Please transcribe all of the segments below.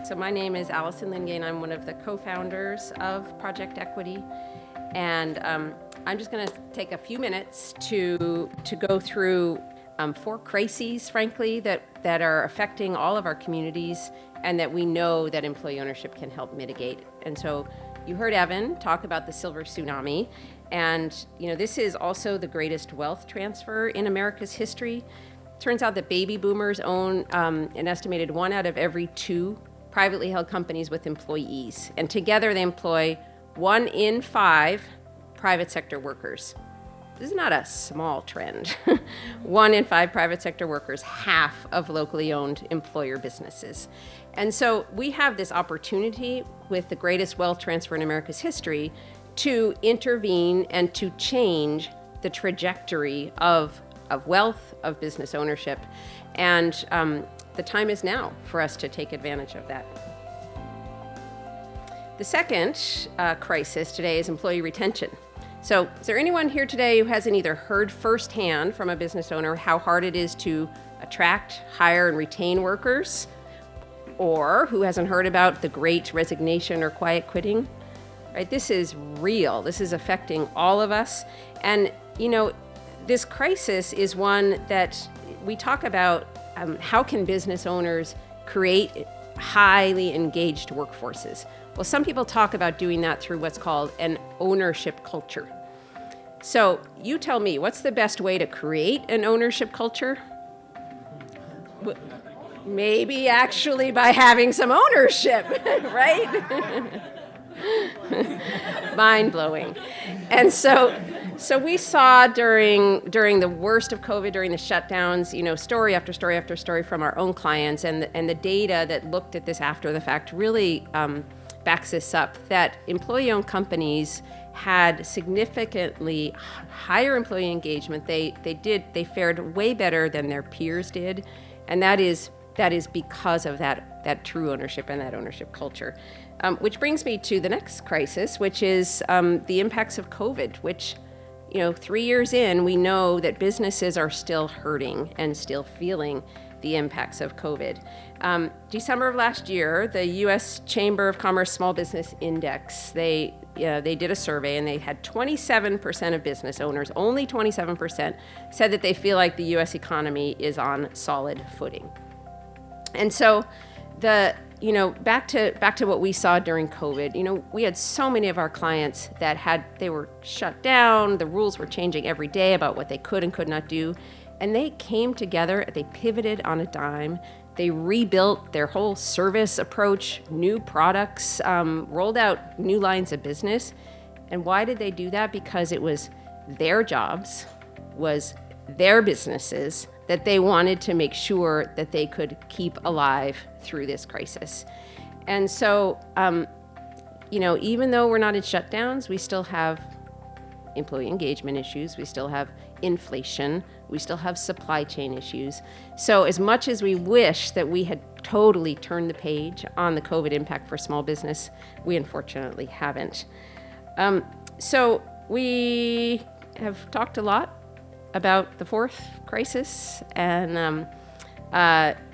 So my name is Alison Lingane. I'm one of the co-founders of Project Equity. And I'm just going to take a few minutes to go through 4 crises, frankly, that are affecting all of our communities and that we know that employee ownership can help mitigate. And so you heard Evan talk about the silver tsunami. And this is also the greatest wealth transfer in America's history. Turns out that baby boomers own an estimated 1 out of every 2 privately held companies with employees. And together they employ 1 in 5 private sector workers. This is not a small trend. 1 in 5 private sector workers, half of locally owned employer businesses. And so we have this opportunity with the greatest wealth transfer in America's history to intervene and to change the trajectory of wealth, of business ownership. And the time is now for us to take advantage of that. The second crisis today is employee retention. So is there anyone here today who hasn't either heard firsthand from a business owner how hard it is to attract, hire, and retain workers, or who hasn't heard about the great resignation or quiet quitting? Right? This is real. This is affecting all of us. And this crisis is one that we talk about how can business owners create highly engaged workforces. Well, some people talk about doing that through what's called an ownership culture. So you tell me, what's the best way to create an ownership culture? Maybe actually by having some ownership, right? Mind-blowing. And so we saw during the worst of COVID, during the shutdowns, story after story after story from our own clients, and the data that looked at this after the fact really backs this up, that employee-owned companies had significantly higher employee engagement. They fared way better than their peers did, and that is because of that true ownership and that ownership culture. Which brings me to the next crisis, which is the impacts of COVID, which, 3 years in, we know that businesses are still hurting and still feeling the impacts of COVID. December of last year, the U.S. Chamber of Commerce Small Business Index, they did a survey, and they had 27% of business owners, only 27%, said that they feel like the U.S. economy is on solid footing. And so back to what we saw during COVID, we had so many of our clients that they were shut down. The rules were changing every day about what they could and could not do. And they came together, they pivoted on a dime. They rebuilt their whole service approach, new products, rolled out new lines of business. And why did they do that? Because it was their jobs, was their businesses that they wanted to make sure that they could keep alive through this crisis. And so, even though we're not in shutdowns, we still have employee engagement issues, we still have inflation, we still have supply chain issues. So as much as we wish that we had totally turned the page on the COVID impact for small business, we unfortunately haven't. So we have talked a lot about the 4th crisis, and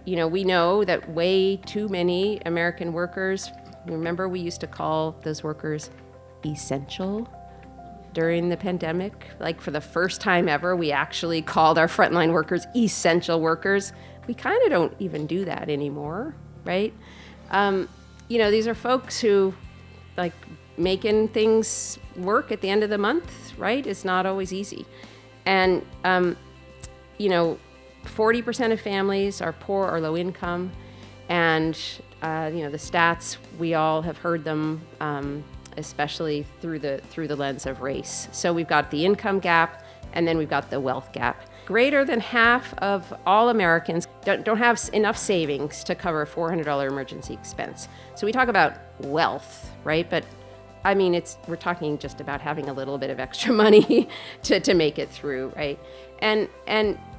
we know that way too many American workers, remember we used to call those workers essential during the pandemic. Like, for the first time ever, we actually called our frontline workers essential workers. We kind of don't even do that anymore, right? These are folks who, like, making things work at the end of the month, right? It's not always easy. And, 40% of families are poor or low income. And, the stats, we all have heard them, especially through the lens of race. So we've got the income gap, and then we've got the wealth gap. Greater than half of all Americans don't have enough savings to cover a $400 emergency expense. So we talk about wealth, right? But we're talking just about having a little bit of extra money to make it through, right? And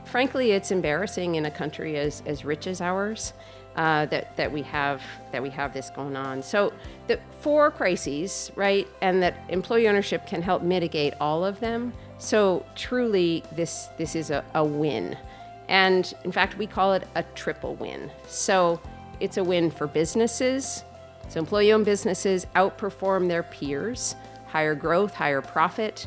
frankly, it's embarrassing in a country as rich as ours that we have this going on. So the 4 crises, right, and that employee ownership can help mitigate all of them. So truly, this is a win, and in fact, we call it a triple win. So It's a win for businesses. So employee-owned businesses outperform their peers, higher growth, higher profit.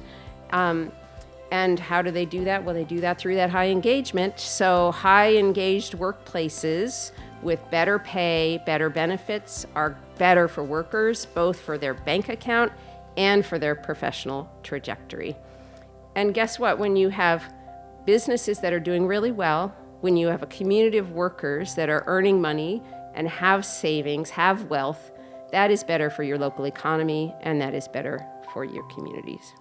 And how do they do that? Well, they do that through that high engagement. So high engaged workplaces with better pay, better benefits are better for workers, both for their bank account and for their professional trajectory. And guess what? When you have businesses that are doing really well, when you have a community of workers that are earning money and have savings, have wealth, that is better for your local economy, and that is better for your communities.